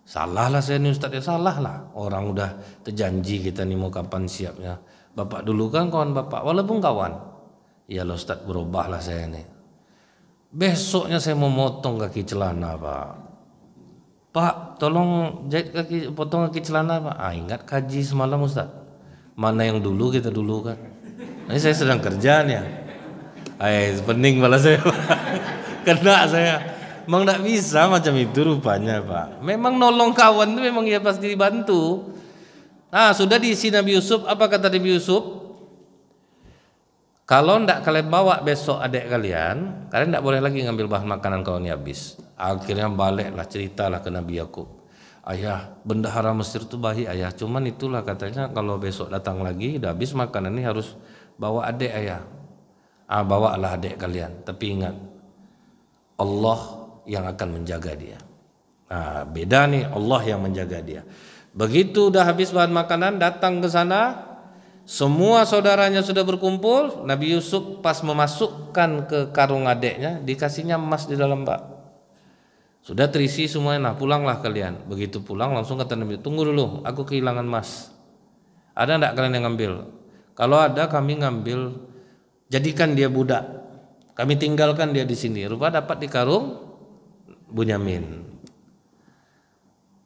Salah lah saya nih Ustaz ya, salah lah. Orang udah terjanji kita nih mau kapan siapnya. Bapak dulu kan kawan Bapak, walaupun kawan. Ya loh Ustaz, berubah lah saya nih. Besoknya saya mau motong kaki celana Pak. Pak, tolong jahit kaki, potong kaki celana Pak. Ingat kaji semalam Ustaz. Mana yang dulu kita dulu kan. Ini saya sedang kerjaan ya. Pening malah saya. Kena saya. Memang tidak bisa macam itu rupanya Pak. Memang nolong kawan itu memang ya pasti dibantu. Nah sudah diisi Nabi Yusuf. Apa kata Nabi Yusuf? Kalau tidak kalian bawa besok adik kalian tidak boleh lagi ngambil bahan makanan kalau ini habis. Akhirnya baliklah ceritalah ke Nabi Yakub. Ayah, bendahara Mesir itu baik ayah. Cuman itulah katanya kalau besok datang lagi udah habis makanan ini harus bawa adik ayah. Bawalah adik kalian. Tapi ingat, Allah yang akan menjaga dia. Nah, beda nih, Allah yang menjaga dia. Begitu udah habis bahan makanan, datang ke sana, Semua saudaranya sudah berkumpul, Nabi Yusuf pas memasukkan ke karung adiknya dikasihnya emas di dalam bak. Sudah terisi semuanya, nah pulanglah kalian. Begitu pulang langsung kata Nabi, tunggu dulu, aku kehilangan emas. Ada enggak kalian yang ngambil? Kalau ada kami ngambil, jadikan dia budak. Kami tinggalkan dia di sini. Rupa dapat di karung Bunyamin.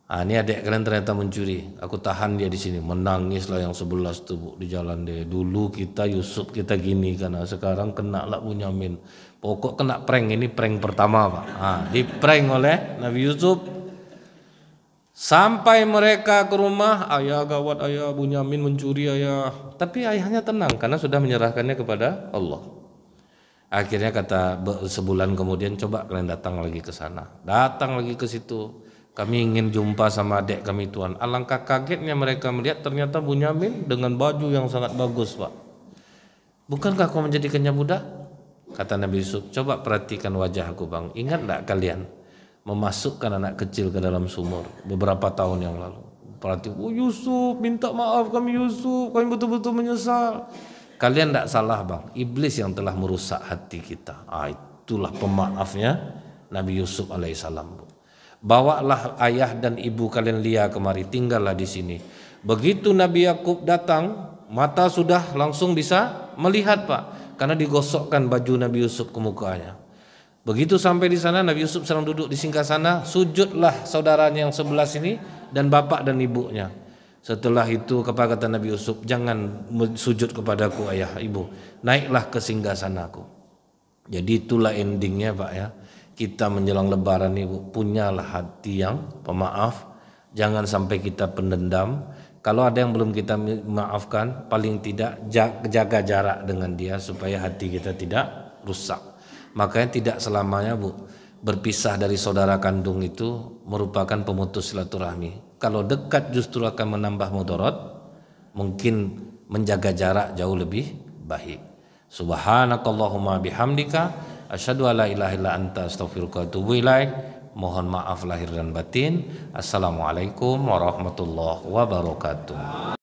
Ini adik kalian ternyata mencuri. Aku tahan dia di sini. Menangislah yang 11 tuh di jalan dia. Dulu kita Yusuf kita gini karena sekarang kena lah Bunyamin. Pokok kena prank, ini prank pertama Pak. Di prank oleh Nabi Yusuf. Sampai mereka ke rumah, ayah gawat ayah, Bunyamin mencuri ayah. Tapi ayahnya tenang karena sudah menyerahkannya kepada Allah. Akhirnya kata sebulan kemudian, coba kalian datang lagi ke sana. Datang lagi ke situ. Kami ingin jumpa sama adik kami Tuhan. Alangkah kagetnya mereka melihat ternyata Bunyamin dengan baju yang sangat bagus Pak. Bukankah kau menjadikannya budak? Kata Nabi Yusuf, coba perhatikan wajah aku Bang. Ingat enggak kalian memasukkan anak kecil ke dalam sumur beberapa tahun yang lalu? Perhatikan, Yusuf minta maaf kami Yusuf, kami betul-betul menyesal. Kalian enggak salah Bang, iblis yang telah merusak hati kita. Itulah pemaafnya Nabi Yusuf alaihissalam. Bawalah ayah dan ibu kalian Lia kemari, tinggallah di sini. Begitu Nabi Yakub datang, mata sudah langsung bisa melihat Pak, karena digosokkan baju Nabi Yusuf ke mukanya. Begitu sampai di sana, Nabi Yusuf sedang duduk di singgasana, sujudlah saudaranya yang 11 ini dan bapak dan ibunya. Setelah itu kata Nabi Yusuf, jangan sujud kepadaku ayah ibu, naiklah ke singgasanaku. Jadi itulah endingnya Pak ya. Kita menjelang lebaran ibu, punyalah hati yang pemaaf. Jangan sampai kita pendendam. Kalau ada yang belum kita maafkan, paling tidak jaga jarak dengan dia supaya hati kita tidak rusak. Makanya tidak selamanya Bu, berpisah dari saudara kandung itu merupakan pemutus silaturahmi. Kalau dekat justru akan menambah mudarat, mungkin menjaga jarak jauh lebih baik. Subhanakallahumma bihamdika asyhadu alla ilaha illa anta astaghfiruka wa atubu ilaik. Mohon maaf lahir dan batin. Assalamualaikum warahmatullahi wabarakatuh.